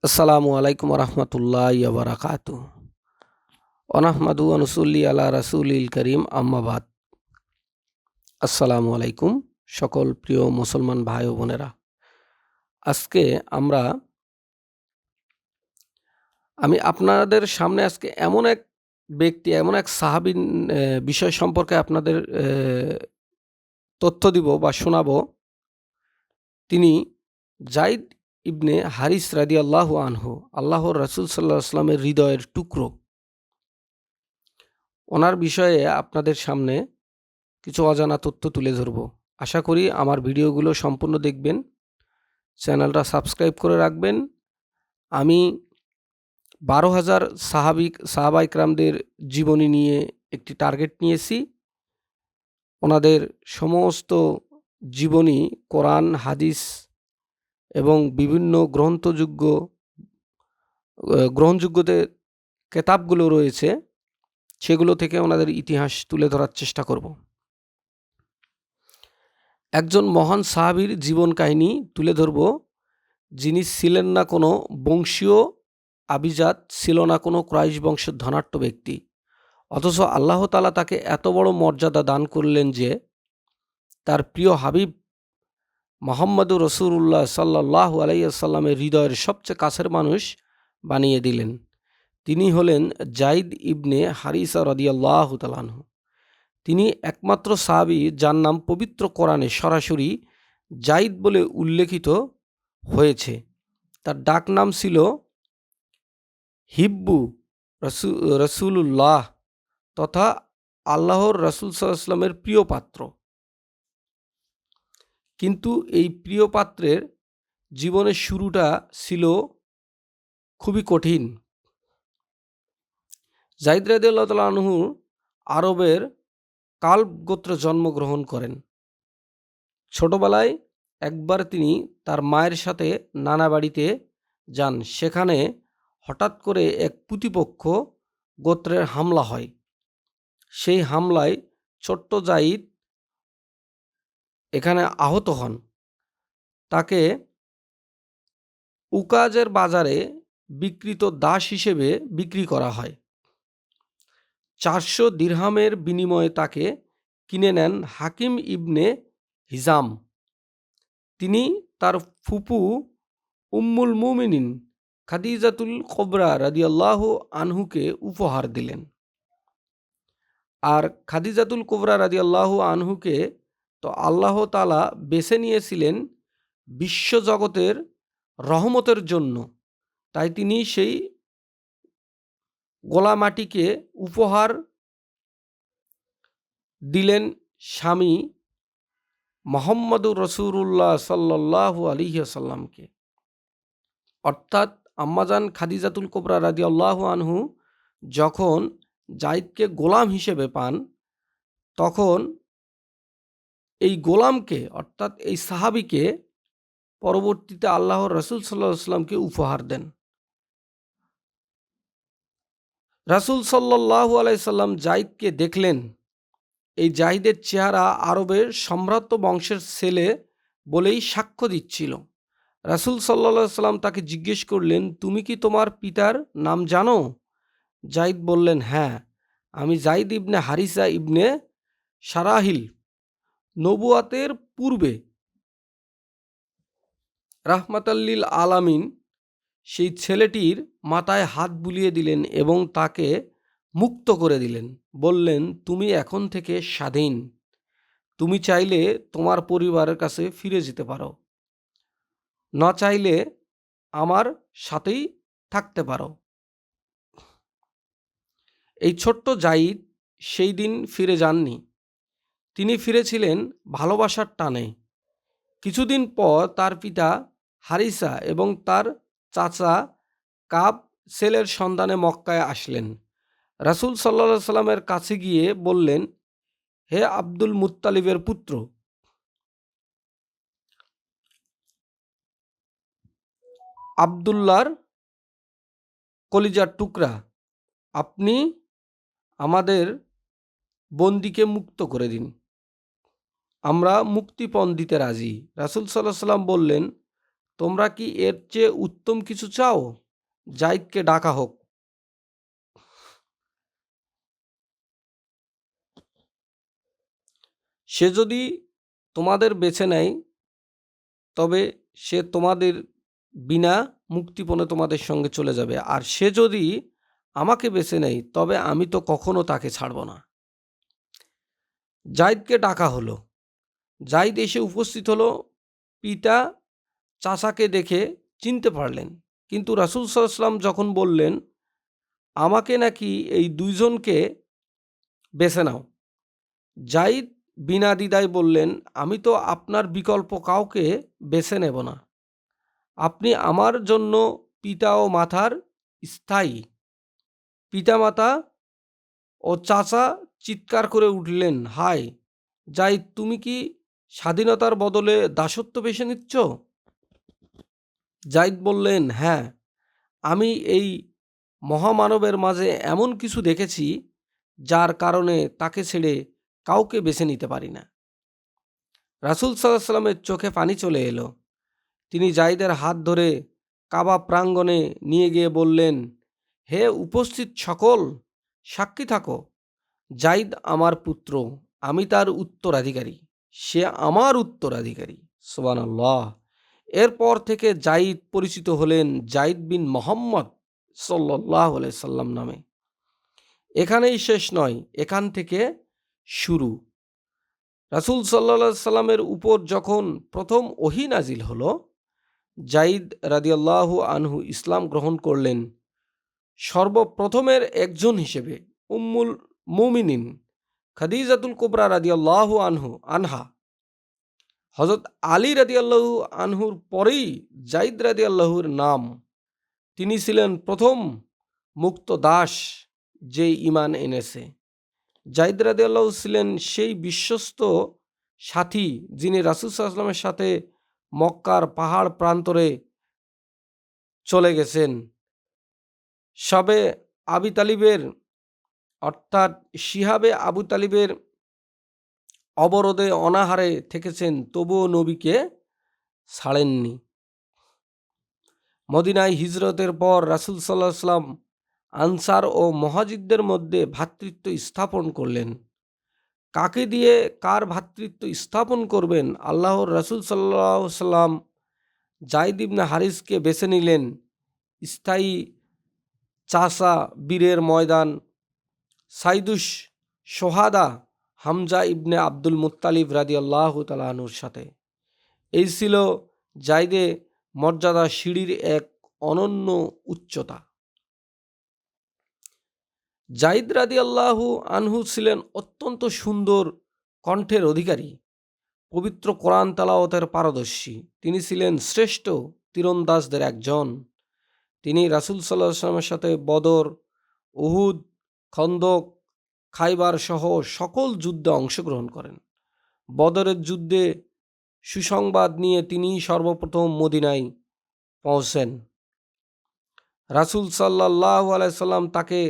আসসালামু আলাইকুম রহমতুল্লাহি ওয়া বারাকাতুহু। ওয়া ওয়া নুসাল্লি আলা রাসূলিল কারীম, আম্মা বাদ। আসসালামু আলাইকুম সকল প্রিয় মুসলমান ভাই ও বোনেরা। আজকে আমরা আমি আপনাদের সামনে আজকে এমন এক ব্যক্তি, এমন এক সাহাবীর বিষয় সম্পর্কে আপনাদের তথ্য দিব বা শোনাবো। তিনি যায়েদ ইবনে হারিস রাদিয়াল্লাহু আনহু, আল্লাহর রাসূল সাল্লাল্লাহু আলাইহি ওয়াসাল্লামের হৃদয়ের টুকরো। ওনার বিষয়ে আপনাদের সামনে কিছু অজানা তথ্য তুলে ধরব। আশা করি আমার ভিডিওগুলো সম্পূর্ণ দেখবেন, চ্যানেলটা সাবস্ক্রাইব করে রাখবেন। আমি ১২,০০০ সাহাবা ইকরামদের জীবনী নিয়ে একটি টার্গেট নিয়েছি। ওনাদের সমস্ত জীবনী কোরআন, হাদিস এবং বিভিন্ন গ্রহণযোগ্য কেতাবগুলো রয়েছে, সেগুলো থেকে ওনাদের ইতিহাস তুলে ধরার চেষ্টা করব। একজন মহান সাহাবীর জীবন কাহিনী তুলে ধরব, যিনি ছিলেন না কোনো বংশীয় আভিজাত, ছিল না কোনো কুরাইশ বংশের ধনাঢ্য ব্যক্তি। অথচ আল্লাহ তাআলা তাকে এত বড় মর্যাদা দান করলেন যে তার প্রিয় হাবিব মুহাম্মদুর রাসূলুল্লাহ সাল্লাল্লাহু আলাইহি ওয়াসাল্লামের হৃদয়ের সবচেয়ে কাছের মানুষ বানিয়ে দিলেন। তিনি হলেন যায়েদ ইবনে হারিসা রাদিয়াল্লাহু তাআলা আনহু। তিনি একমাত্র সাহাবী যার নাম পবিত্র কোরআনে সরাসরি যায়েদ বলে উল্লেখিত হয়েছে। তার ডাক নাম ছিল হিব্বু রসুলুল্লাহ, তথা আল্লাহর রাসূল সাল্লাল্লাহু আলাইহি ওয়াসাল্লামের প্রিয় পাত্র। কিন্তু এই প্রিয় পাত্রের জীবনের শুরুটা ছিল খুবই কঠিন। যায়েদ রাদিয়াল্লাহু তাআলা আনহু আরবের কালব গোত্রে জন্মগ্রহণ করেন। ছোটবেলায় একবার তিনি তার মায়ের সাথে নানা বাড়িতে যান। সেখানে হঠাৎ করে এক প্রতিপক্ষ গোত্রের হামলা হয়। সেই হামলায় ছোট্ট যায়েদ এখানে আহত হন। তাকে উকাজের বাজারে বিক্রিত দাস হিসেবে বিক্রি করা হয়। ৪০০ দিরহামের বিনিময়ে তাকে কিনে নেন হাকিম ইবনে হিজাম। তিনি তার ফুপু উম্মুল মুমিনিন খাদিজাতুল কুবরা রাদিয়াল্লাহু আনহুকে উপহার দিলেন। আর খাদিজাতুল কুবরা রাদিয়াল্লাহু আনহুকে তো আল্লাহ তাআলা বেছে নিয়েছিলেন বিশ্বজগতের রহমতের জন্য। তাই তিনি সেই গোলামাটিকে উপহার দিলেন স্বামী মুহাম্মদুর রাসূলুল্লাহ সাল্লাল্লাহু আলাইহি ওয়াসাল্লামকে। অর্থাৎ আম্মাজান খাদিজাতুল কুবরা রাদিয়াল্লাহু আনহু যখন যায়েদকে গোলাম হিসেবে পান, তখন এই গোলামকে, অর্থাৎ এই সাহাবীকে পরবর্তীতে আল্লাহর রাসূল সাল্লাল্লাহু আলাইহি ওয়াসাল্লামকে উপহার দেন। রাসূল সাল্লাল্লাহু আলাইহি সাল্লাম যায়েদকে দেখলেন। এই যায়েদের চেহারা আরবের সম্ভ্রান্ত বংশের ছেলে বলেই সাক্ষ্য দিচ্ছিল। রাসূল সাল্লাল্লাহু আলাইহি সাল্লাম তাকে জিজ্ঞেস করলেন, তুমি কি তোমার পিতার নাম জানো? যায়েদ বললেন, হ্যাঁ, আমি যায়েদ ইবনে হারিসা ইবনে শারাহিল। নবুয়াতের পূর্বে রাহমাতাল লিল আলামিন সেই ছেলেটির মাথায় হাত বুলিয়ে দিলেন এবং তাকে মুক্ত করে দিলেন। বললেন, তুমি এখন থেকে স্বাধীন। তুমি চাইলে তোমার পরিবারের কাছে ফিরে যেতে পারো, না চাইলে আমার সাথেই থাকতে পারো। এই ছোট্ট যায়েদ সেই দিন ফিরে যাননি। তিনি ফিরেছিলেন ভালোবাসার টানে। কিছুদিন পর তার পিতা হারিসা এবং তার চাচা কাব ছেলের সন্ধানে মক্কায় আসলেন। রাসূল সাল্লাল্লাহু আলাইহি সাল্লামের কাছে গিয়ে বললেন, হে আব্দুল মুত্তালিবের পুত্র, আব্দুল্লাহর কলিজার টুকরা, আপনি আমাদের বন্দীকে মুক্ত করে দিন। আমরা মুক্তিপণ দিতে রাজি। রাসূল সাল্লাল্লাহু আলাইহি সাল্লাম বললেন, তোমরা কি এর চেয়ে উত্তম কিছু চাও? যায়েদকে ডাকা হোক। সে যদি তোমাদের বেছে নেয় তবে সে তোমাদের বিনা মুক্তিপণে তোমাদের সঙ্গে চলে যাবে, আর সে যদি আমাকে বেছে নেয় তবে আমি তো কখনো তাকে ছাড়ব না। যায়েদকে ডাকা হলো। যায়েদ এসে উপস্থিত হলো। পিতা চাচাকে দেখে চিনতে পারলেন, কিন্তু রাসূল সাল্লাল্লাহু আলাইহি ওয়াসাল্লাম যখন বললেন, আমাকে নাকি এই দুইজনকে বেছে নাও, যায়েদ বিনা দ্বিধায় বললেন, আমি তো আপনার বিকল্প কাউকে বেছে নেব না। আপনি আমার জন্য পিতা ও মাতার স্থায়ী। পিতামাতা ও চাচা চিৎকার করে উঠলেন, হায় যায়েদ, তুমি কি স্বাধীনতার বদলে দাসত্ব বেছে নিচ্ছ? যায়েদ বললেন, হ্যাঁ, আমি এই মহামানবের মাঝে এমন কিছু দেখেছি যার কারণে তাকে ছেড়ে কাউকে বেছে নিতে পারি না। রাসূল সাল্লাল্লাহু আলাইহি ওয়াসাল্লামের চোখে পানি চলে এলো। তিনি যায়েদের হাত ধরে কাবা প্রাঙ্গণে নিয়ে গিয়ে বললেন, হে উপস্থিত সকল, সাক্ষী থাকো, যায়েদ আমার পুত্র, আমি তার উত্তরাধিকারী, সে আমার উত্তরাধিকারী। সুবহানাল্লাহ। এরপর থেকে যায়েদ পরিচিত হলেন যায়েদ বিন মোহাম্মদ সাল্লাল্লাহু আলাইহি সাল্লাম নামে। এখানেই শেষ নয়, এখান থেকে শুরু। রাসূল সাল্লাল্লাহু আলাইহি সাল্লামের উপর যখন প্রথম ওহী নাজিল হলো, যায়েদ রাদিয়াল্লাহু আনহু ইসলাম গ্রহণ করলেন সর্বপ্রথমের একজন হিসেবে। উম্মুল মুমিনিন খাদিজাতুল কুবরা রাদিয়াল্লাহু আনহা, হযরত আলী রাদিয়াল্লাহু আনহুর পরেই যায়েদ রাদিয়াল্লাহুর নাম। তিনি ছিলেন প্রথম মুক্ত দাস যে ঈমান এনেছে। যায়েদ রাদিয়াল্লাহু ছিলেন সেই বিশ্বস্ত সাথী যিনি রাসূল সাল্লাল্লাহু আলাইহি ওয়াসাল্লামের সাথে মক্কার পাহাড় প্রান্তরে চলে গেছেন। সবে আবি তালিবের অর্থাৎ শিহাবে আবু তালিবের অবরোধে অনাহারে থেকেছেন, তবুও নবীকে ছাড়েননি। মদিনায় হিজরতের পর রাসূল সাল্লাল্লাহু আলাইহি ওয়াসাল্লাম আনসার ও মুহাজিরদের মধ্যে ভ্রাতৃত্ব স্থাপন করলেন। কাকে দিয়ে কার ভ্রাতৃত্ব স্থাপন করবেন? আল্লাহর রাসূল সাল্লাল্লাহু আলাইহি ওয়াসাল্লাম যায়েদ ইবনে হারিসকে বেছে নিলেন স্থায়ী চাচা বীরের ময়দান সাইদুস সোহাদা হামজা ইবনে আব্দুল মুত্তালিব রাদিয়াল্লাহু তাআলা আনহুর সাথে। এই ছিল যায়েদে মর্যাদা সিঁড়ির এক অনন্য উচ্চতা। যায়েদ রাদিয়াল্লাহু আনহু ছিলেন অত্যন্ত সুন্দর কণ্ঠের অধিকারী, পবিত্র কোরআন তেলাওয়াতের পারদর্শী। তিনি ছিলেন শ্রেষ্ঠ তীরন্দাজদের একজন। তিনি রাসূল সাল্লাল্লাহু আলাইহি ওয়াসাল্লামের সাথে বদর, উহুদ, খন্দক, খাইবার সহ সকল যুদ্ধে অংশগ্রহণ করেন। বদরের যুদ্ধে সুসংবাদ নিয়ে তিনি সর্বপ্রথম মদিনায় পৌঁছেন। রাসূল সাল্লাল্লাহু আলাইহি সাল্লাম তাকে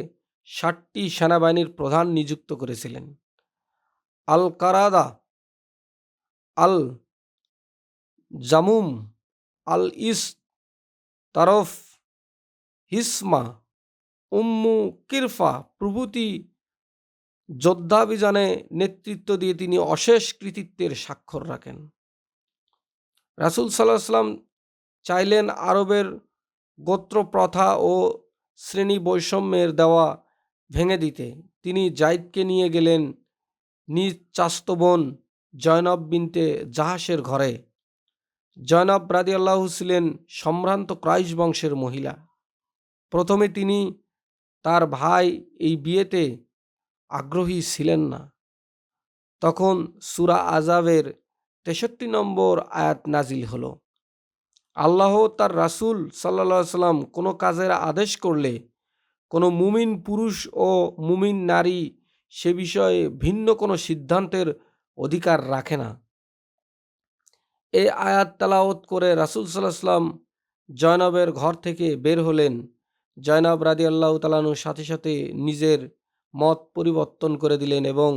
৬০টি সেনাবাহিনীর প্রধান নিযুক্ত করেছিলেন। আল কারাদা, আল জামুম, আল ইস, তারফ, হিসমা, উম্মু কিরফা প্রভৃতি যোদ্ধাভিযানে নেতৃত্ব দিয়ে তিনি অশেষ কৃতিত্বের স্বাক্ষর রাখেন। রাসূল সাল্লাল্লাহু আলাইহি সাল্লাম চাইলেন আরবের গোত্র প্রথা ও শ্রেণী বৈষম্যের দেওয়া ভেঙে দিতে। তিনি যায়েদকে নিয়ে গেলেন নিজ চাচাতো বোন জয়নব বিনতে জাহাসের ঘরে। জয়নব রাদিয়াল্লাহু ছিলেন সম্ভ্রান্ত কুরাইশ বংশের মহিলা। প্রথমে তিনি তার ভাই এই বিয়েতে আগ্রহী ছিলেন না। তখন সূরা আযাবের ৬৩ নম্বর আয়াত নাজিল হলো। আল্লাহ তার রাসূল সাল্লাল্লাহু আলাইহি সাল্লাম কোনো কাজের আদেশ করলে কোনো মুমিন পুরুষ ও মুমিন নারী সে বিষয়ে ভিন্ন কোনো সিদ্ধান্তের অধিকার রাখে না। এই আয়াত তেলাওয়াত করে রাসূল সাল্লাল্লাহু আলাইহি সাল্লাম জয়নবের ঘর থেকে বের হলেন। জয়নব রাদিয়াল্লাহু তাআলা আনহুর সাথে সাথে নিজের মত পরিবর্তন করে দিলেন এবং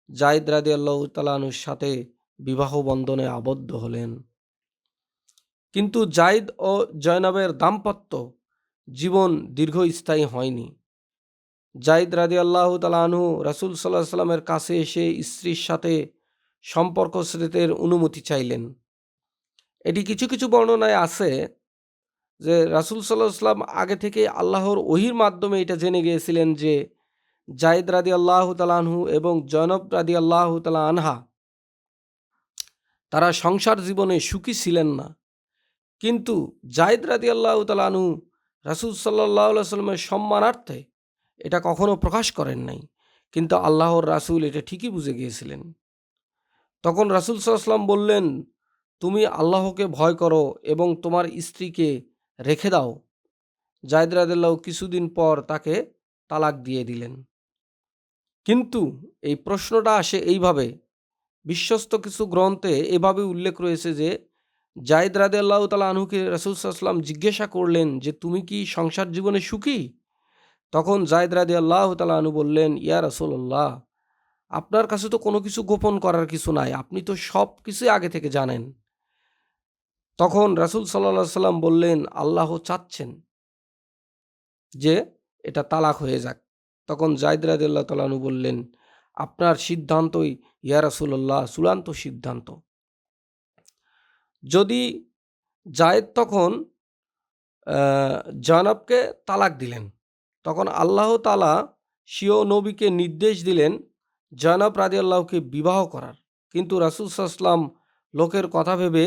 যায়েদ রাদিয়াল্লাহু তাআলা আনহুর সাথে বিবাহ বন্ধনে আবদ্ধ হলেন। কিন্তু জাইদ ও জয়নবের দাম্পত্য জীবন দীর্ঘস্থায়ী হয়নি। জাইদ রাদিয়াল্লাহু তাআলা আনহু রাসূল সাল্লাল্লাহু আলাইহি সাল্লামের কাছে এসে স্ত্রীর সাথে সম্পর্ক স্রেতের অনুমতি চাইলেন। এটি কিছু কিছু বর্ণনায় আছে যে রাসূল সাল্লাল্লাহু আলাইহি সাল্লাম আগে থেকে আল্লাহর ওহীর মাধ্যমে এটা জেনে গিয়েছিলেন যে জাইদ রাদিয়াল্লাহু তাআলা আনহু এবং জয়নব রাদিয়াল্লাহু তাআলা আনহা তারা সংসার জীবনে সুখী ছিলেন না। কিন্তু জাইদ রাদিয়াল্লাহু তাআলা আনহু রাসূল সাল্লাল্লাহু আলাইহি সাল্লামের সম্মানার্থে এটা কখনো প্রকাশ করেন নাই। কিন্তু আল্লাহর রাসূল এটা ঠিকই বুঝে গিয়েছিলেন। তখন রাসূল সাল্লাল্লাহু আলাইহি সাল্লাম বললেন, তুমি আল্লাহকে ভয় করো এবং তোমার স্ত্রীকে রেখে দাও। জাইদ রাদিয়াল্লাহু কিছুদিন পর তাকে তালাক দিয়ে দিলেন। কিন্তু এই প্রশ্নটা আসে এইভাবে, বিশ্বস্ত কিছু গ্রন্থে এভাবে উল্লেখ রয়েছে যে জাইদ রাদিয়াল্লাহু তাআলা আনহুকে রাসূল সাল্লাল্লাহু আলাইহি সাল্লাম জিজ্ঞাসা করলেন যে তুমি কি সংসার জীবনে সুখী? তখন জাইদ রাদিয়াল্লাহু তাআলা আনহু বললেন, ইয়া রাসূলুল্লাহ, আপনার কাছে তো কোনো কিছু গোপন করার কিছু নাই, আপনি তো সব কিছুই আগে থেকে জানেন। তখন রাসূল সাল্লাল্লাহু আলাইহি সাল্লাম বললেন, আল্লাহ চাচ্ছেন যে এটা তালাক হয়ে যাক। তখন জাইদ রাদিয়াল্লাহু তাআলা আনহু বললেন, আপনার সিদ্ধান্তই ইয়া রাসূলুল্লাহ চূড়ান্ত সিদ্ধান্ত। যদি জায়েদ তখন জয়নবকে তালাক দিলেন, তখন আল্লাহ তাআলা স্বীয় নবীকে নির্দেশ দিলেন জয়নব রাদিয়াল্লাহুকে বিবাহ করার। কিন্তু রাসূল সাল্লাল্লাহু আলাইহি ওয়াসাল্লাম লোকের কথা ভেবে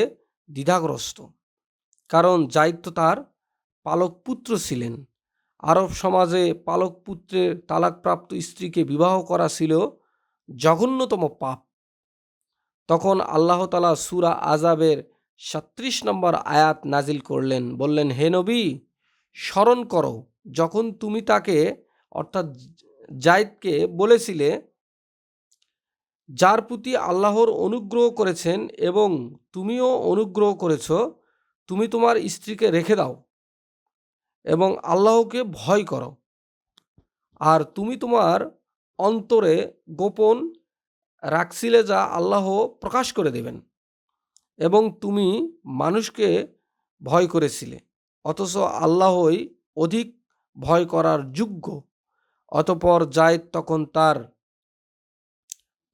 দ্বিধাগ্রস্ত। কারণ জায়েদ তো তার পালক পুত্র ছিলেন। আরব সমাজে পালক পুত্রের তালাকপ্রাপ্ত স্ত্রীকে বিবাহ করা ছিল জঘন্যতম পাপ। তখন আল্লাহ তাআলা সূরা আযাবের ৩৭ নম্বর আয়াত নাজিল করলেন, বললেন, হে নবী, স্মরণ করো যখন তুমি তাকে অর্থাৎ জায়েদকে বলেছিলে, যার প্রতি আল্লাহর অনুগ্রহ করেছেন এবং তুমিও অনুগ্রহ করেছ, তুমি তোমার স্ত্রীকে রেখে দাও এবং আল্লাহকে ভয় করো। আর তুমি তোমার অন্তরে গোপন রাখছিলে যা আল্লাহ প্রকাশ করে দেবেন, এবং তুমি মানুষকে ভয় করেছিলে, অথচ আল্লাহই অধিক ভয় করার যোগ্য। অতঃপর জায়েদ তখন তার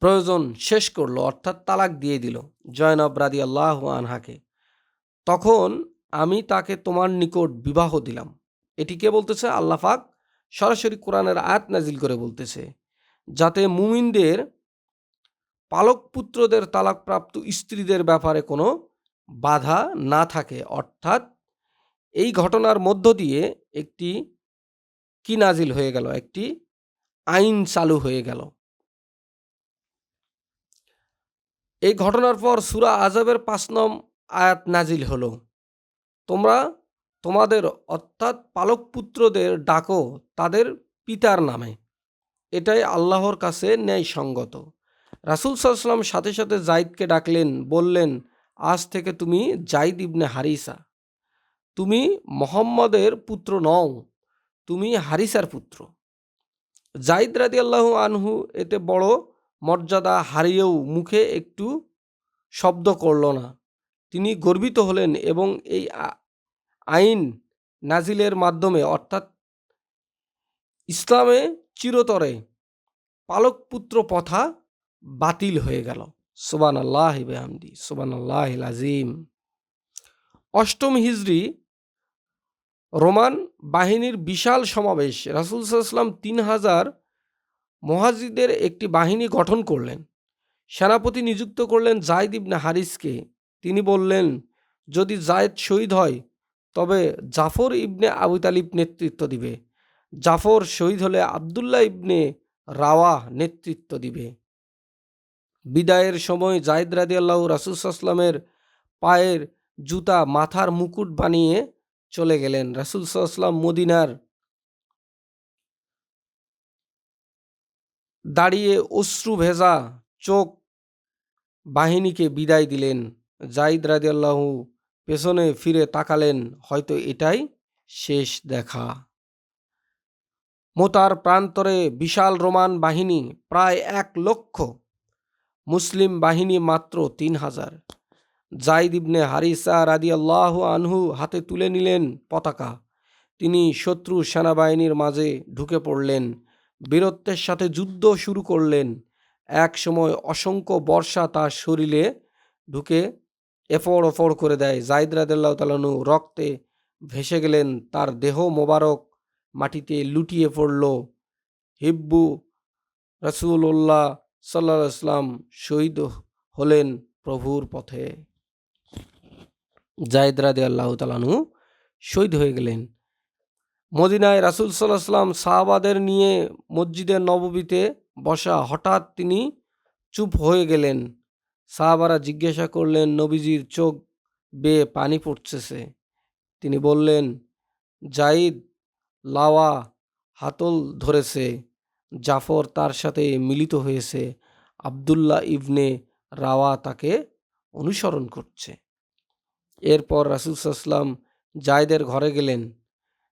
প্রয়োজন শেষ করলো, অর্থাৎ তালাক দিয়ে দিল জয়নব রাদিয়াল্লাহু আনহাকে। তখন আমি তাকে তোমার নিকট বিবাহ দিলাম। এটি কে বলতেছে? আল্লাহ পাক সরাসরি কোরআনের আয়াত নাজিল করে বলতেছে, যাতে মুমিনদের পালক পুত্রদের তালাকপ্রাপ্ত স্ত্রীদের ব্যাপারে কোনো বাধা না থাকে। অর্থাৎ এই ঘটনার মধ্য দিয়ে একটি কি নাজিল হয়ে গেল? একটি আইন চালু হয়ে গেল। এই ঘটনার পর সূরা আযাবের ৫ নং আয়াত নাজিল হলো, তোমরা তোমাদের অর্থাৎ পালক পুত্রদের ডাকো তাদের পিতার নামে, এটাই আল্লাহর কাছে ন্যায়সঙ্গত। রাসূল সাল্লাল্লাহু আলাইহি ওয়াসাল্লাম সাথে সাথে জায়েদকে ডাকলেন, বললেন, আজ থেকে তুমি জায়েদ ইবনে হারিসা, তুমি মুহাম্মদের পুত্র নও, তুমি হারিসার পুত্র। জায়েদ রাদিয়াল্লাহু আনহু এতে বড় মর্যাদা হারিয়েও মুখে একটু শব্দ করল না। তিনি গর্বিত হলেন এবং এই আইন নাজিলের মাধ্যমে অর্থাৎ ইসলামে চিরতরে পালক পুত্র প্রথা বাতিল হয়ে গেল। সুবহানাল্লাহি বিহামদি, সুবহানাল্লাহিল আযীম। অষ্টম হিজরি রোমান বাহিনীর বিশাল সমাবেশ। রাসূল সাল্লাল্লাহু আলাইহি ওয়াসাল্লাম ৩,০০০ মুহাজিরদের একটি বাহিনী গঠন করলেন। সেনাপতি নিযুক্ত করলেন জায়েদ ইবনে হারিসকে। তিনি বললেন, যদি জায়েদ শহীদ হয় তবে জাফর ইবনে আবু তালিব নেতৃত্ব দিবে। জাফর শহীদ হলে আবদুল্লাহ ইবনে রাওয়াহ নেতৃত্ব দিবে। বিদায়ের সময় জায়েদ রাদিয়াল্লাহু রাসূল সাল্লাল্লাহু আলাইহি ওয়াসাল্লামের পায়ের জুতা মাথার মুকুট বানিয়ে চলে গেলেন। রাসূল সাল্লাল্লাহু আলাইহি ওয়াসাল্লাম মদিনার দাঁড়িয়ে অশ্রু ভেজা চোখ বাহিনীকে বিদায় দিলেন। জায়েদ রাদিয়াল্লাহু পেছনে ফিরে তাকালেন, হয়তো এটাই শেষ দেখা। মোতার প্রান্তরে বিশাল রোমান বাহিনী প্রায় ১,০০,০০০, মুসলিম বাহিনী মাত্র ৩,০০০। জাইদ ইবনে হারিসা রাদিয়াল্লাহু আনহু হাতে তুলে নিলেন পতাকা। তিনি শত্রু সেনাবাহিনীর মাঝে ঢুকে পড়লেন, বীরত্বের সাথে যুদ্ধ শুরু করলেন। এক সময় অসংখ্য বর্ষা তার শরীরে ঢুকে এফড় ওফড় করে দেয়। জাইদ রাদিয়াল্লাহু তাআলা আনহু রক্তে ভেসে গেলেন, তার দেহ মোবারক মাটিতে লুটিয়ে পড়ল। হিব্বু রাসূলুল্লাহ সাল্লাল্লাহু আলাইহি ওয়াসাল্লাম শহীদ হলেন প্রভুর পথে। জায়েদ রাদিয়াল্লাহু তাআলা আনহু শহীদ হয়ে গেলেন। মদিনায় রাসূল সাল্লাল্লাহু আলাইহি ওয়াসাল্লাম সাহাবাদের নিয়ে মসজিদে নববীতে বসা। হঠাৎ তিনি চুপ হয়ে গেলেন। সাহাবারা জিজ্ঞাসা করলেন, নবীজির চোখ বেয়ে পানি পড়তেছে। তিনি বললেন, জাইদ লাওয়া হাতল ধরেছে, জাফর তার সাথে মিলিত হয়েছে, আব্দুল্লাহ ইবনে রাওয়া তাকে অনুসরণ করছে। এরপর রাসূল সাল্লাল্লাহু আলাইহি ওয়াসাল্লাম জায়েদের ঘরে গেলেন।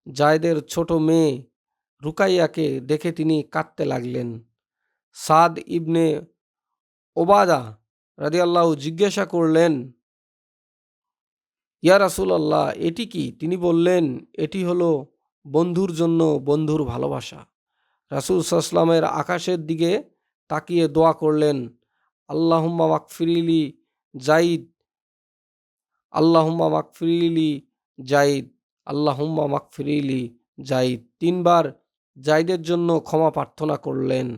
জায়েদের ছোট মেয়ে রুকাইয়াকে দেখে তিনি কাঁদতে লাগলেন। সাদ ইবনে ওবাদা রাদিয়াল্লাহু জিজ্ঞাসা করলেন, ইয়া রাসূলুল্লাহ, এটি কি? তিনি বললেন, এটি হলো বন্ধুর জন্য বন্ধুর ভালোবাসা। রাসূল সাল্লাল্লাহু আলাইহি ওয়াসাল্লামের আকাশের দিকে তাকিয়ে দোয়া করলেন, আল্লাহুম্মা মাগফিরিলি জাইদ, আল্লাহুম্মা মাগফিরিলি জাইদ, আল্লাহুম্মা মাগফিরিলি জাইদ। তিনবার জাইদের জন্য ক্ষমা প্রার্থনা করলেন।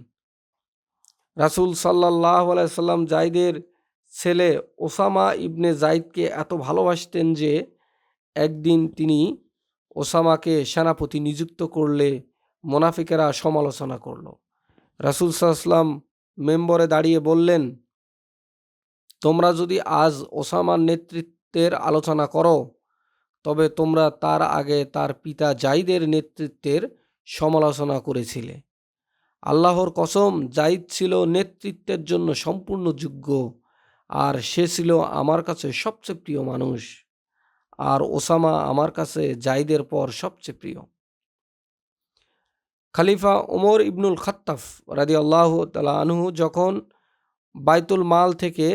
রাসূল সাল্লাল্লাহু আলাইহি ওয়াসাল্লাম জাইদের ছেলে ওসামা ইবনে জাইদকে এত ভালোবাসতেন যে একদিন তিনি ওসামাকে সেনাপতি নিযুক্ত করলে মুনাফিকেরা সমালোচনা করল। রাসূল সাল্লাল্লাহু আলাইহি ওয়াসাল্লাম মেম্বরে দাঁড়িয়ে বললেন, তোমরা যদি আজ ওসামার নেতৃত্বের আলোচনা করো, তবে তোমরা তার আগে তার পিতা জাইদের নেতৃত্বের সমালোচনা করেছিলে। আল্লাহর কসম, জাইদ ছিল নেতৃত্বের জন্য সম্পূর্ণ যোগ্য, আর সে ছিল আমার কাছে সবচেয়ে প্রিয় মানুষ, আর ওসামা আমার কাছে জাইদের পর সবচেয়ে প্রিয়। খলিফা ওমর ইবনুল খাত্তাব রাদিয়াল্লাহু তাআলা আনহু যখন বাইতুল মাল থেকে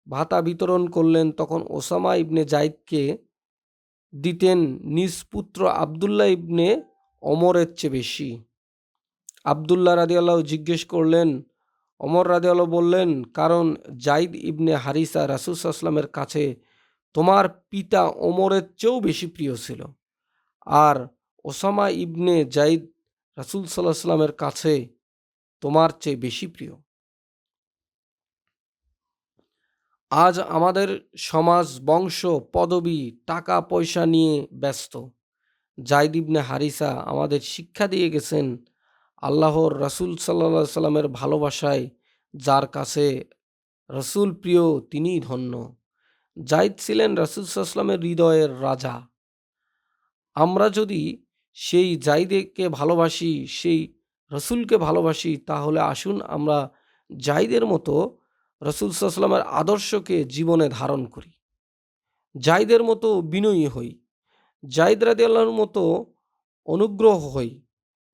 ভাতা বিতরণ করলেন, তখন ওসামা ইবনে জাইদকে দিতেন নিজ পুত্র আব্দুল্লাহ ইবনে ওমরের চেয়ে বেশি। আব্দুল্লাহ রাদিয়াল্লাহু জিজ্ঞেস করলেন, ওমর রাদিয়াল্লাহু বললেন, কারণ জাইদ ইবনে হারিসা রাসূল সাল্লাল্লাহু আলাইহি ওয়াসাল্লামের কাছে তোমার পিতা ওমরের চেয়েও বেশি প্রিয় ছিল, আর ওসামা ইবনে জাইদ রাসূল সাল্লাল্লাহু আলাইহি ওয়াসাল্লামের কাছে তোমার চেয়ে বেশি প্রিয়। আজ আমাদের সমাজ বংশ, পদবি, টাকা পয়সা নিয়ে ব্যস্ত। জাইদ ইবনে হারিসা আমাদের শিক্ষা দিয়ে গেছেন, আল্লাহর রাসূল সাল্লাল্লাহু আলাইহি সাল্লামের ভালোবাসায় যার কাছে রাসূল প্রিয় তিনিই ধন্য। জাইদ ছিলেন রাসূল সাল্লাল্লাহু আলাইহি সাল্লামের হৃদয়ের রাজা। আমরা যদি সেই জাইদকে ভালোবাসি, সেই রাসূলকে ভালোবাসি, তাহলে আসুন আমরা জাইদের মতো রাসূল সাল্লাল্লাহু আলাইহি সাল্লামের আদর্শকে জীবনে ধারণ করি। জাইদের মতো বিনয়ী হই, জাইদ রাদিয়াল্লাহুর মতো অনুগ্রহ হই,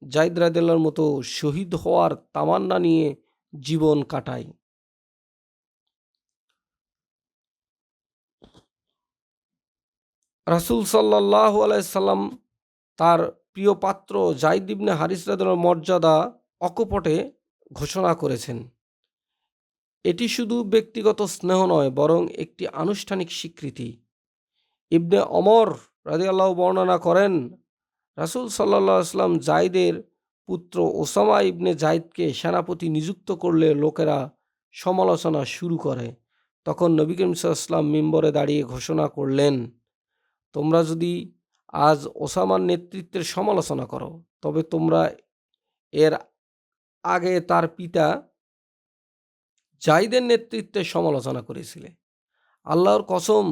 জাইদ রাদিয়াল্লাহুর মতো শহীদ হওয়ার তামান্না নিয়ে জীবন কাটাই। রাসূল সাল্লাল্লাহু আলাইহি সাল্লাম তার প্রিয় পাত্র জাইদ ইবনে হারিস রাদিয়াল্লাহুর মর্যাদা অকপটে ঘোষণা করেছেন। এটি শুধু ব্যক্তিগত স্নেহ নয়, বরং একটি আনুষ্ঠানিক স্বীকৃতি। ইবনে ওমর রাদিয়াল্লাহু বর্ণনা করেন, রাসূল সাল্লাল্লাহু আলাইহি ওয়াসাল্লাম জাইদের পুত্র ওসামা ইবনে জাইদকে সেনাপতি নিযুক্ত করলে লোকেরা সমালোচনা শুরু করে। তখন নবী করিম সাল্লাল্লাহু আলাইহি ওয়াসাল্লাম মিম্বরে দাঁড়িয়ে ঘোষণা করলেন, তোমরা যদি আজ ওসামার নেতৃত্বের সমালোচনা করো, তবে তোমরা এর আগে তার পিতা জাইদের নেতৃত্বের সমালোচনা করেছিলে। আল্লাহর কসম,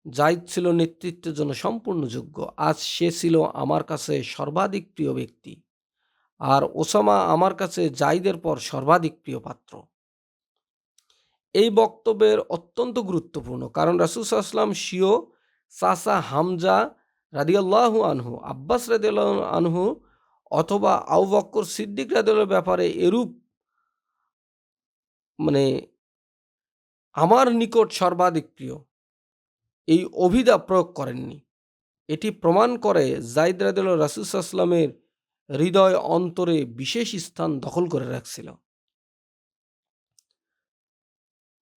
জাইদ ছিল নেতৃত্বের জন্য সম্পূর্ণ যোগ্য। আজ সে ছিল আমার কাছে সর্বাধিক প্রিয় ব্যক্তি, আর ওসামা আমার কাছে জাইদের পর সর্বাধিক প্রিয় পাত্র। এই বক্তব্যের অত্যন্ত গুরুত্বপূর্ণ, কারণ রাসূল সাল্লাল্লাহু আলাইহি ওয়াসাল্লাম স্বীয় চাচা হামজা রাদিয়াল্লাহু আনহু, আব্বাস রাদিয়াল্লাহু আনহু অথবা আবু বকর সিদ্দিক রাদিয়াল্লাহু ব্যাপারে এরূপ মানে আমার নিকট সর্বাধিক প্রিয়। এই অভিধা প্রয়োগ করেননি। এটি প্রমাণ করে যায়েদ রাদিয়াল্লাহু রাসূল সাল্লাল্লাহু আলাইহি ওয়াসাল্লামের হৃদয় অন্তরে বিশেষ স্থান দখল করে রাখছিল।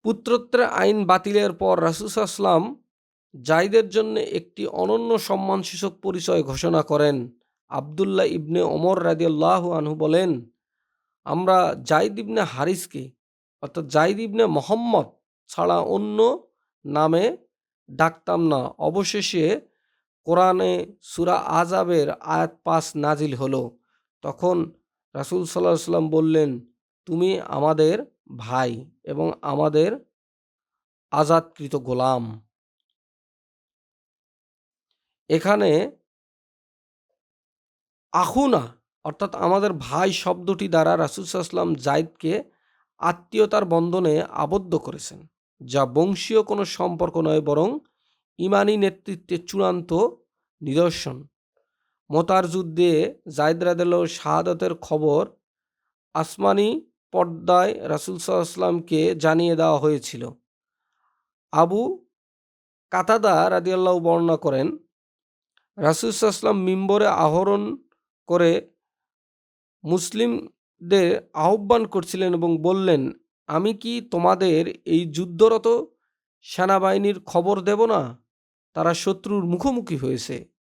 পুত্রত্বের আইন বাতিলের পর রাসূল সাল্লাল্লাহু আলাইহি ওয়াসাল্লাম যায়েদের জন্য একটি অনন্য সম্মানসূচক পরিচয় ঘোষণা করেন। আব্দুল্লাহ ইবনে ওমর রাদিয়াল্লাহু আনহু বলেন, আমরা যায়েদ ইবনে হারিসকে অর্থাৎ যায়েদ ইবনে মুহাম্মদ ছাড়া অন্য নামে ডাকতাম না। অবশেষে কোরআনে সূরা আহজাবের আয়াত ৫ নাজিল হলো। তখন রাসূল সাল্লাল্লাহু আলাইহি ওয়াসাল্লাম বললেন, তুমি আমাদের ভাই এবং আমাদের আজাদকৃত গোলাম। এখানে আখুনা অর্থাৎ আমাদের ভাই শব্দটি দ্বারা রাসূল সাল্লাল্লাহু আলাইহি ওয়াসাল্লাম যায়েদকে আত্মীয়তার বন্ধনে আবদ্ধ করেছেন, যা বংশীয় কোনো সম্পর্ক নয় বরং ঈমানী নেতৃত্বের চূড়ান্ত নিদর্শন। মোতার যুদ্ধে যায়েদ রাদিয়াল্লাহু শাহাদাতের খবর আসমানি পর্দায় রাসূল সাল্লাল্লাহু আলাইহি ওয়াসাল্লামকে জানিয়ে দেওয়া হয়েছিল। আবু কাতাদা রাদিয়াল্লাহু বর্ণনা করেন, রাসূল সাল্লাল্লাহু আলাইহি ওয়াসাল্লাম মিম্বরে আরোহণ করে মুসলিমদের আহ্বান করছিলেন এবং বললেন, আমি কি তোমাদের এই যুদ্ধরত সেনাবাহিনীর খবর দেব না? তারা শত্রুর মুখোমুখি হয়েছে,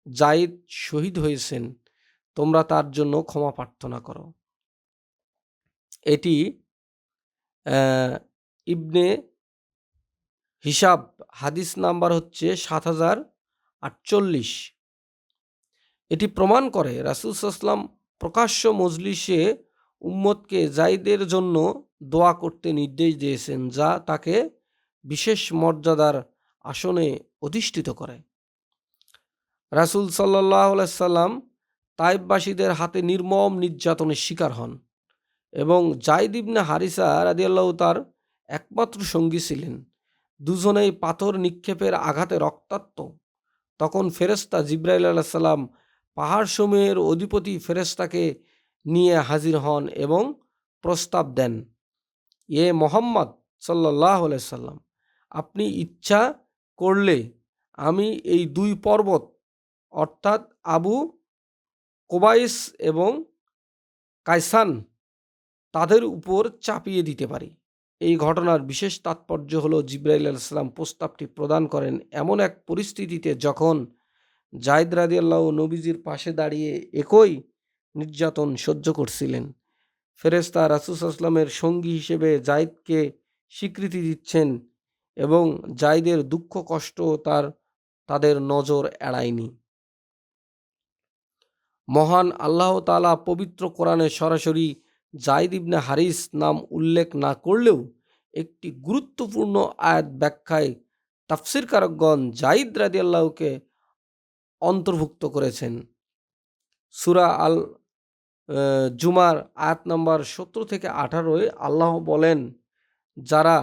যায়েদ শহীদ হয়েছেন, তোমরা তার জন্য ক্ষমা প্রার্থনা করো। এটি ইবনে হিসাব, হাদিস নাম্বার হচ্ছে ৭০৪৮। এটি প্রমাণ করে রাসূল সাল্লাল্লাহু আলাইহি ওয়াসাল্লাম প্রকাশ্য মজলিসে উম্মতকে যায়েদের জন্য দোয়া করতে নির্দেশ দিয়েছেন, যা তাকে বিশেষ মর্যাদার আসনে অধিষ্ঠিত করে। রাসূল সাল্লাল্লাহু আলাইহি ওয়াসাল্লাম তায়েফবাসীদের হাতে নির্মম নির্যাতনের শিকার হন এবং যায়েদ ইবনে হারিসা রাদিয়াল্লাহু তার একমাত্র সঙ্গী ছিলেন। দুজনেই পাথর নিক্ষেপের আঘাতে রক্তাক্ত। তখন ফেরেশতা জিবরাইল আলাইহিস সালাম পাহাড়সমূহের অধিপতি ফেরেশতাকে নিয়ে হাজির হন এবং প্রস্তাব দেন, এ মুহাম্মদ সাল্লাল্লাহু আলাইহি সাল্লাম, আপনি ইচ্ছা করলে আমি এই দুই পর্বত অর্থাৎ আবু কোবাইস এবং কায়সান তাদের উপর চাপিয়ে দিতে পারি। এই ঘটনার বিশেষ তাৎপর্য হলো জিবরাইল আলাইহিস সালাম প্রস্তাবটি প্রদান করেন এমন এক পরিস্থিতিতে যখন যায়েদ রাদিয়াল্লাহু নবীজির পাশে দাঁড়িয়ে একই নির্যাতন সহ্য করছিলেন। ফেরেশতা রাসূল সাল্লাল্লাহু আলাইহি ওয়াসাল্লামের সঙ্গী হিসেবে যায়েদকে স্বীকৃতি দিচ্ছেন এবং যায়েদের দুঃখ কষ্ট তাদের নজর এড়ায়নি। মহান আল্লাহ তাআলা পবিত্র কোরআনে সরাসরি যায়েদ ইবনে হারিস নাম উল্লেখ না করলেও একটি গুরুত্বপূর্ণ আয়াত ব্যাখ্যায় তাফসীরকারকগণ যায়েদ রাদিয়াল্লাহুকে অন্তর্ভুক্ত করেছেন। সূরা আল জুমার আয়াত নাম্বার ১৭ থেকে ১৮ আল্লাহ বলেন, যারা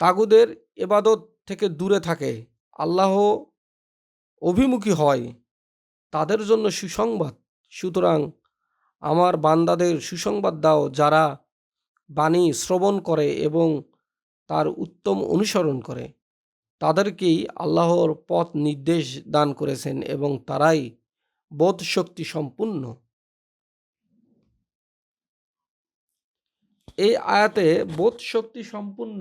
তাগুদের ইবাদত থেকে দূরে থাকে, আল্লাহ অভিমুখী হয়, তাদের জন্য সুসংবাদ। সুতরাং আমার বান্দাদের সুসংবাদ দাও, যারা বাণী শ্রবণ করে এবং তার উত্তম অনুসরণ করে। তাদেরকেই আল্লাহর পথ নির্দেশ দান করেছেন এবং তারাই বোধশক্তি সম্পূর্ণ। এই আয়াতে বোধশক্তি সম্পূর্ণ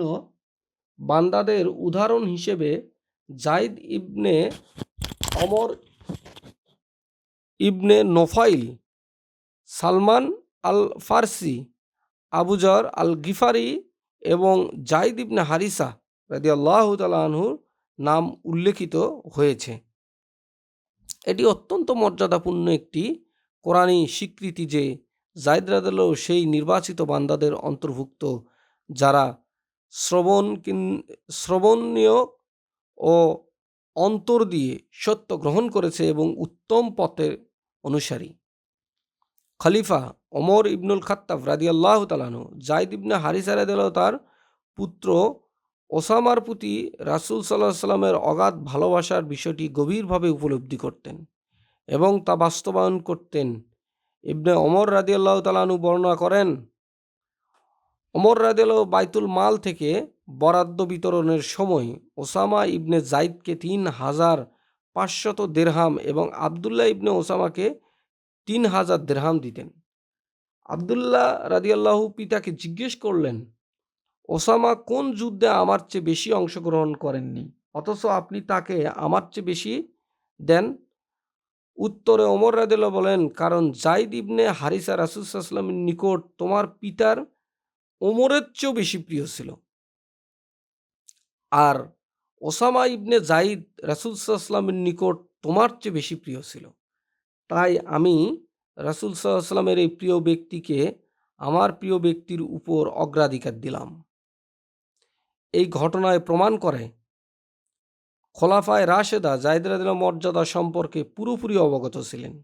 বান্দাদের উদাহরণ হিসেবে যায়েদ ইবনে ওমর ইবনে নোফাইল, সালমান আল ফারসি, আবু যর আল গিফারি এবং যায়েদ ইবনে হারিসা রাদিয়াল্লাহু তাআলা আনহুর নাম উল্লেখিত হয়েছে। এটি অত্যন্ত মর্যাদাপূর্ণ একটি কোরআনী স্বীকৃতি যে যায়েদ রাদিয়াল্লাহু সেই নির্বাচিত বান্দাদের অন্তর্ভুক্ত যারা শ্রবণীয় ও অন্তর দিয়ে সত্য গ্রহণ করেছে এবং উত্তম পথের অনুসারী। খলিফা ওমর ইবনুল খাত্তাব রাদিয়াল্লাহু তাআলা আনহু যায়েদ ইবনে হারিসা রাদিয়াল্লাহু তার পুত্র ওসামার প্রতি রাসূল সাল্লাল্লাহু আলাইহি সাল্লামের অগাধ ভালোবাসার বিষয়টি গভীরভাবে উপলব্ধি করতেন এবং তা বাস্তবায়ন করতেন। ইবনে ওমর রাদিয়াল্লাহু তাআলা আনহু বর্ণনা করেন, ওমর রাদিয়াল্লাহু বাইতুল মাল থেকে বরাদ্দ বিতরণের সময় ওসামা ইবনে জাইদকে ৩,৫০০ দিরহাম এবং আবদুল্লাহ ইবনে ওসামাকে ৩,০০০ দিরহাম দিতেন। আবদুল্লাহ রাদিয়াল্লাহু পিতাকে জিজ্ঞেস করলেন, ওসামা কোন যুদ্ধে আমার চেয়ে বেশি অংশগ্রহণ করেননি, অথচ আপনি তাকে আমার চেয়ে বেশি দেন? উত্তরে ওমর রাদিয়াল্লাহু বলেন, কারণ জাইদ ইবনে হারিসা রাসূল সাল্লাল্লাহু আলাইহি ওয়াসাল্লামের নিকট তোমার পিতার ওমরের চেয়েও বেশি প্রিয় ছিল। আর ওসামা ইবনে জাইদ রাসূল সাল্লাল্লাহু আলাইহি ওয়াসাল্লামের নিকট তোমার চেয়ে বেশি প্রিয় ছিল। তাই আমি রাসূল সাল্লাল্লাহু আলাইহি ওয়াসাল্লামের এই প্রিয় ব্যক্তিকে আমার প্রিয় ব্যক্তির উপর অগ্রাধিকার দিলাম। এই ঘটনায় প্রমাণ করে খোলাফায়ে রাশেদা জাইদ রাদিয়াল্লাহু মর্যাদা সম্পর্কে পুরোপুরি অবগত ছিলেন।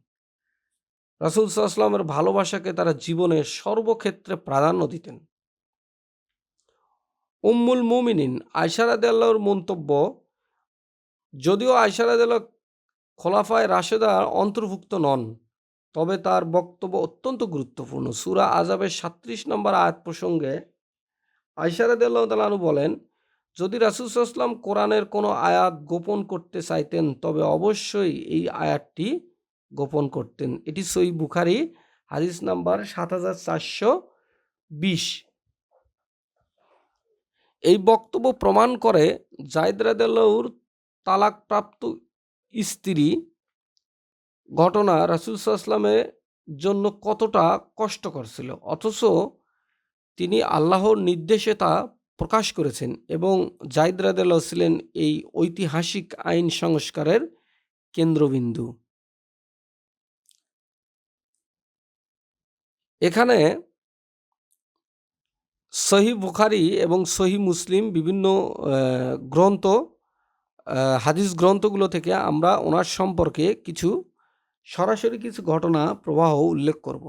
রাসূল সাল্লাল্লাহু আলাইহি ওয়াসাল্লামের ভালোবাসাকে তারা জীবনের সর্বক্ষেত্রে প্রাধান্য দিতেন। উম্মুল মুমিনিন আয়েশা রাদিয়াল্লাহুর মন্তব্য, যদিও আয়েশা রাদিয়াল্লাহু খোলাফায়ে রাশেদার অন্তর্ভুক্ত নন, তবে তার বক্তব্য অত্যন্ত গুরুত্বপূর্ণ। সূরা আযাবের ৩৭ নম্বর আয়াত প্রসঙ্গে আয়েশা রাদিয়াল্লাহু তাআলা আনহা বলেন, যদি রাসূল সাল্লাল্লাহু আলাইহি ওয়াসাল্লাম কোরআনের কোনো আয়াত গোপন করতে চাইতেন তবে অবশ্যই এই আয়াতটি গোপন করতেন। এটি সহিহ বুখারী হাদিস নাম্বার ৭৪২০। এই বক্তব্য প্রমাণ করে জাইদ রাদিয়াল্লাহুর তালাকপ্রাপ্ত স্ত্রী ঘটনা রাসূল সাল্লাল্লাহু আলাইহি ওয়াসাল্লামের জন্য কতটা কষ্টকর ছিল, অথচ তিনি আল্লাহর নির্দেশে তা প্রকাশ করেছেন এবং জাইদ রাদিয়াল্লাহু ছিলেন এই ঐতিহাসিক আইন সংস্কারের কেন্দ্রবিন্দু। এখানে সহিহ বুখারী এবং সহিহ মুসলিম বিভিন্ন গ্রন্থ, হাদিস গ্রন্থগুলো থেকে আমরা ওনার সম্পর্কে সরাসরি কিছু ঘটনা প্রবাহ উল্লেখ করব।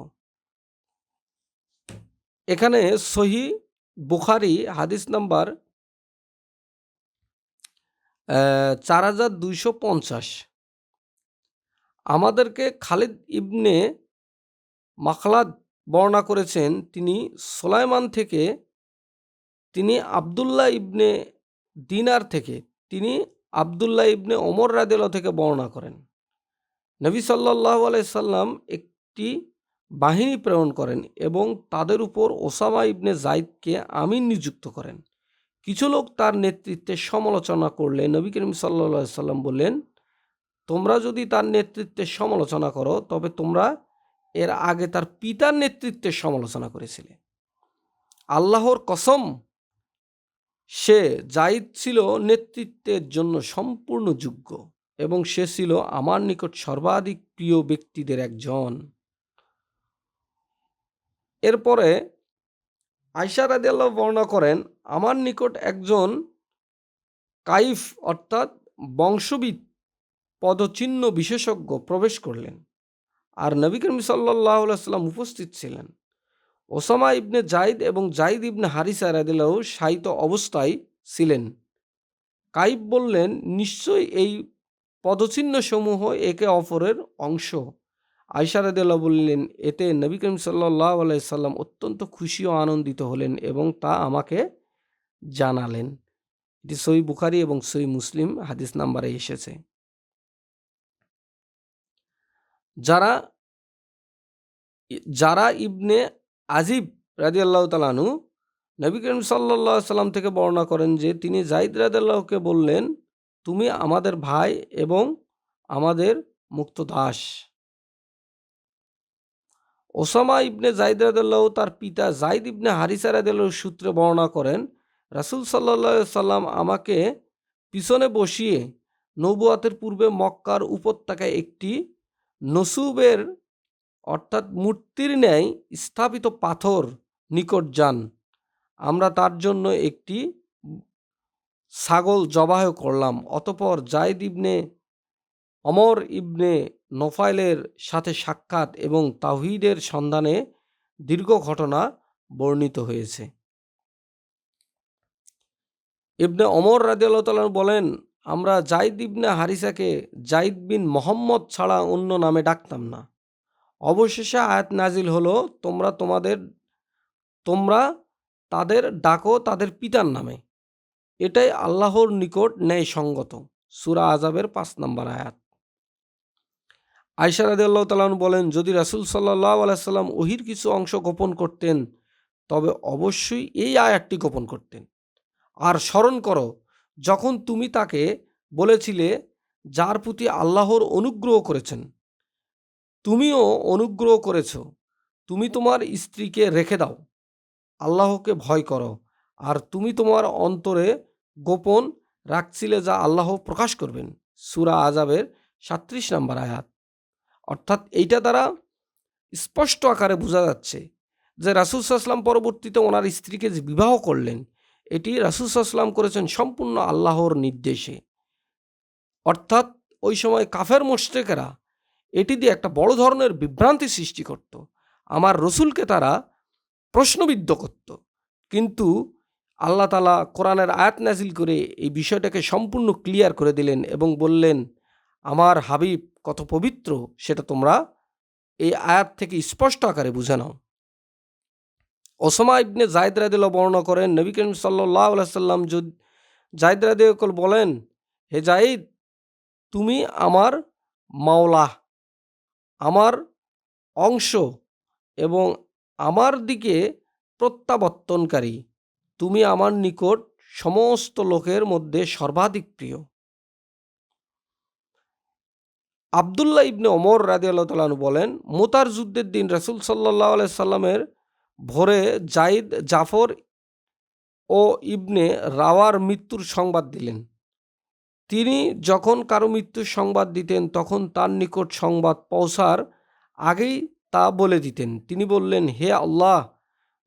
এখানে সহিহ বুখারী হাদিস নাম্বার ৪২৫০। আমাদেরকে খালিদ ইবনে মাখলাদ বর্ণনা করেছেন, তিনি সুলাইমান থেকে, তিনি আবদুল্লাহ ইবনে দিনার থেকে, তিনি আবদুল্লাহ ইবনে ওমর রাদিয়াল্লাহু থেকে বর্ণনা করেন। নবী সাল্লাল্লাহু আলাইহি সাল্লাম একটি বাহিনী প্রেরণ করেন এবং তাদের উপর ওসামা ইবনে জাইদকে আমির নিযুক্ত করেন। কিছু লোক তার নেতৃত্বে সমালোচনা করলে নবী করিম সাল্লাল্লাহু আলাইহি সাল্লাম বললেন, তোমরা যদি তার নেতৃত্বের সমালোচনা করো তবে তোমরা এর আগে তার পিতার নেতৃত্বের সমালোচনা করেছিলে। আল্লাহর কসম, সে জাইদ ছিল নেতৃত্বের জন্য সম্পূর্ণ যোগ্য এবং সে ছিল আমার নিকট সর্বাধিক প্রিয় ব্যক্তিদের একজন। এরপরে আয়েশা রাদিয়াল্লাহু বর্ণনা করেন, আমার নিকট একজন কাইফ অর্থাৎ বংশবিদ পদচিহ্ন বিশেষজ্ঞ প্রবেশ করলেন আর নবী করিম সাল্লাল্লাহু আলাইহি ওয়াসাল্লাম উপস্থিত ছিলেন। ওসামা ইবনে জাইদ এবং জাইদ ইবনে হারিসা রাদিয়াল্লাহু শায়িত অবস্থায় ছিলেন। কাইব বললেন, নিশ্চয়ই এই পদচিহ্নসমূহ একে অপরের অংশ। আয়েশা রাদিয়াল্লাহু বললেন, এতে নবী করিম সাল্লাল্লাহু আলাইহি সাল্লাম অত্যন্ত খুশি ও আনন্দিত হলেন এবং তা আমাকে জানালেন। এটি সহিহ বুখারী এবং সহিহ মুসলিম হাদিস নাম্বারে এসেছে। যারা ইবনে আজিব রাদিয়াল্লাহু তাআলা আনহু নবী করিম সাল্লাল্লাহু আলাইহি সাল্লাম থেকে বর্ণনা করেন যে তিনি জাইদ রাদিয়াল্লাহুকে বললেন, তুমি আমাদের ভাই এবং আমাদের মুক্ত দাস। ওসামা ইবনে জাইদ রাদিয়াল্লাহু তার পিতা জাইদ ইবনে হারিসা রাদিয়াল্লাহুর সূত্রে বর্ণনা করেন, রাসূল সাল্লাল্লাহু আলাইহি সাল্লাম আমাকে পিছনে বসিয়ে নবুয়াতের পূর্বে মক্কার উপত্যকায় একটি নসুবের অর্থাৎ মূর্তির ন্যায় স্থাপিত পাথর নিকট যান। আমরা তার জন্য একটি ছাগল জবাহ করলাম। অতঃপর জাইদ ইবনে ওমর ইবনে নোফাইলের সাথে সাক্ষাৎ এবং তাওহীদের সন্ধানে দীর্ঘ ঘটনা বর্ণিত হয়েছে। ইবনে ওমর রাদিয়াল্লাহু তাআলা বলেন, আমরা জাইদ ইবনে হারিসাকে জাইদ বিন মোহাম্মদ ছাড়া অন্য নামে ডাকতাম না। অবশেষে আয়াত নাজিল হলো, তোমরা তাদের ডাকো তাদের পিতার নামে, এটাই আল্লাহর নিকট ন্যায়সঙ্গত। সূরা আযাবের ৫ নম্বর আয়াত। আয়েশা রাদিয়াল্লাহু তাআলা আনহা বলেন, যদি রাসূল সাল্লাল্লাহু আলাইহি সাল্লাম ওহীর কিছু অংশ গোপন করতেন তবে অবশ্যই এই আয়াতটি গোপন করতেন। আর স্মরণ করো, যখন তুমি তাকে বলেছিলে, যার প্রতি আল্লাহর অনুগ্রহ করেছেন, তুমিও অনুগ্রহ করেছ, তুমি তোমার স্ত্রীকে রেখে দাও, আল্লাহকে ভয় করো, আর তুমি তোমার অন্তরে গোপন রাখছিলে যা আল্লাহ প্রকাশ করবেন। সূরা আযাবের ৩৭ নম্বর আয়াত। অর্থাৎ এইটা দ্বারা স্পষ্ট আকারে বোঝা যাচ্ছে যে রাসূল সাল্লাল্লাহু আলাইহি ওয়াসাল্লাম পরবর্তীতে ওনার স্ত্রীকে যে বিবাহ করলেন, এটি রাসূল সাল্লাল্লাহু আলাইহি ওয়াসাল্লাম করেছেন সম্পূর্ণ আল্লাহর নির্দেশে। অর্থাৎ ওই সময় কাফের মুশরিকেরা এটি দিয়ে একটা বড় ধরনের বিভ্রান্তি সৃষ্টি করত। আমার রসুলকে তারা প্রশ্নবিদ্ধ করত, কিন্তু আল্লাহ তাআলা কোরআনের আয়াত নাজিল করে এই বিষয়টাকে সম্পূর্ণ ক্লিয়ার করে দিলেন এবং বললেন, আমার হাবিব কত পবিত্র সেটা তোমরা এই আয়াত থেকে স্পষ্ট আকারে বুঝে নাও। ওসামা ইবনে যায়েদ রাদিয়াল্লাহু বর্ণনা করেন, নবী করিম সাল্লাল্লাহু আলাইহি সাল্লাম যায়েদ রাদিয়াল্লাহু বলেন, হে যায়েদ, তুমি আমার মাওলা, আমার অংশ এবং আমার দিকে প্রত্যাবর্তনকারী, তুমি আমার নিকট সমস্ত লোকের মধ্যে সর্বাধিক প্রিয়। আব্দুল্লাহ ইবনে ওমর রাদিয়াল্লাহু তাআলা আনহু বলেন, মুতার যুদ্ধের দিন রাসূল সাল্লাল্লাহু আলাইহি সাল্লামের ভোরে যায়েদ জাফর ও ইবনে রাওয়ার মৃত্যুর সংবাদ দিলেন। তিনি যখন কারো মৃত্যুর সংবাদ দিতেন তখন তার নিকট সংবাদ পৌঁছার আগেই তা বলে দিতেন। তিনি বললেন, হে আল্লাহ,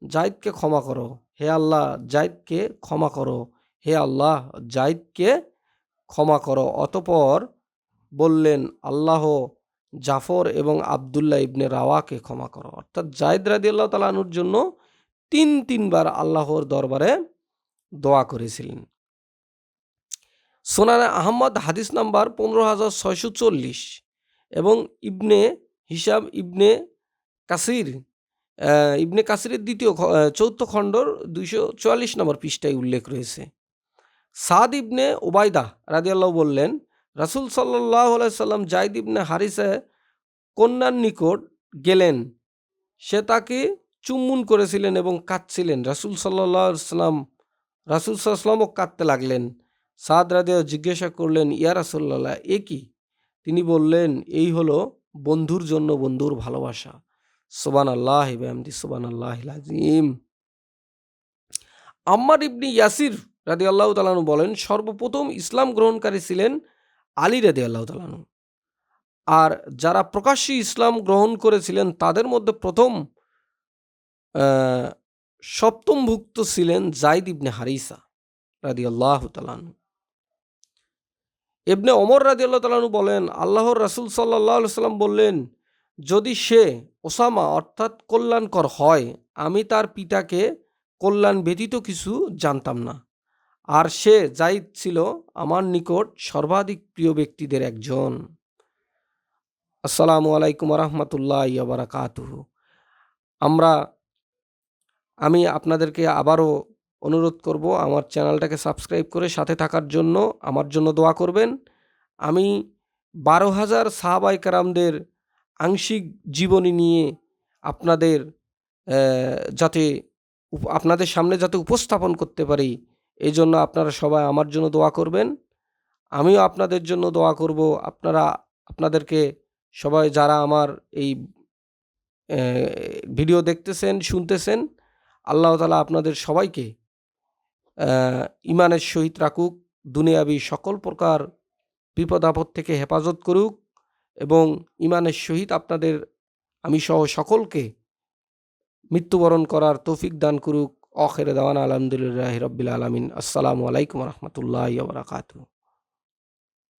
যায়েদকে ক্ষমা করো, হে আল্লাহ, যায়েদকে ক্ষমা করো, হে আল্লাহ, যায়েদকে ক্ষমা করো। অতঃপর বললেন, আল্লাহ জাফর এবং আব্দুল্লাহ ইবনে রাওয়াকে ক্ষমা করো। অর্থাৎ যায়েদ রাদিয়াল্লাহু তাআলা আনহুর জন্য তিনবার আল্লাহর দরবারে দোয়া করেছিলেন। সুনানে আহমদ হাদিস নাম্বার ১৫,৬৪০ এবং ইবনে হিসাব ইবনে কাসিরের চৌথ খণ্ডর ২৪৪ নম্বর পৃষ্ঠায় উল্লেখ রয়েছে। সাদ ইবনে উবাইদা রাদিয়াল্লাহু বললেন, রাসূল সাল্লাল্লাহু আলাইহি সাল্লাম যায়েদ ইবনে হারিসা কন্যার নিকট গেলেন, সে তাকে চুম্বন করেছিলেন এবং কাঁদছিলেন। রাসূল সাল্লাল্লাহু আলাইহি সাল্লামও কাঁদতে লাগলেন। সাদ রাদিয়াল্লাহু জিজ্ঞাসা করলেন, ইয়া রাসূলুল্লাহ, এ কি? তিনি বললেন, এই হলো বন্ধুর জন্য বন্ধুর ভালোবাসা। সুবহানাল্লাহি ওয়া বিহামদিহি, সুবহানাল্লাহিল আযীম। আম্মার ইবনে ইয়াসির রাদিয়াল্লাহু তাআলা আনহু বলেন, সর্বপ্রথম ইসলাম গ্রহণকারী ছিলেন আলী রাদিয়াল্লাহু তাআলা আনহু। আর যারা প্রকাশ্যে ইসলাম গ্রহণ করেছিলেন তাদের মধ্যে প্রথম সপ্তমভুক্ত ছিলেন যায়েদ ইবনে হারিসা রাদিয়াল্লাহু তাআলা আনহু। ইবনে ওমর রাদিয়াল্লাহু তাআলা আনহু বলেন, আল্লাহর রাসূল সাল্লাল্লাহু আলাইহি সাল্লাম বললেন, যদি সে ওসামা অর্থাৎ কল্যাণকর হয়, আমি তার পিতাকে কল্যাণ ব্যতীত কিছু জানতাম না, আর সে যায়েদ ছিল আমার নিকট সর্বাধিক প্রিয় ব্যক্তিদের একজন। আসসালামু আলাইকুম ওয়া রাহমাতুল্লাহি ওয়া বারাকাতুহু। আমি আপনাদেরকে আবারও অনুরোধ করব, আমার চ্যানেলটাকে সাবস্ক্রাইব করে সাথে থাকার জন্য, আমার জন্য দোয়া করবেন। আমি ১২,০০০ সাহাবায়ে কেরামদের আংশিক জীবনী নিয়ে আপনাদের আপনাদের সামনে যাতে উপস্থাপন করতে পারি, এই জন্য আপনারা সবাই আমার জন্য দোয়া করবেন। আমিও আপনাদের জন্য দোয়া করব। আপনাদেরকে সবাই যারা আমার এই ভিডিও দেখতেছেন, শুনতেছেন, আল্লাহ তাআলা আপনাদের সবাইকে ঈমানের সহিত রাখুক, দুনিয়াবি সকল প্রকার বিপদ আপদ থেকে হেফাজত করুক এবং ঈমানের সহিত আপনাদের আমি সহ সকলকে মৃত্যুবরণ করার তৌফিক দান করুক। আখির দাওয়ানা আলহামদুলিল্লাহি রাব্বিল আলামিন। আসসালামু আলাইকুম ওয়া রাহমাতুল্লাহি ওয়া বারাকাতুহু।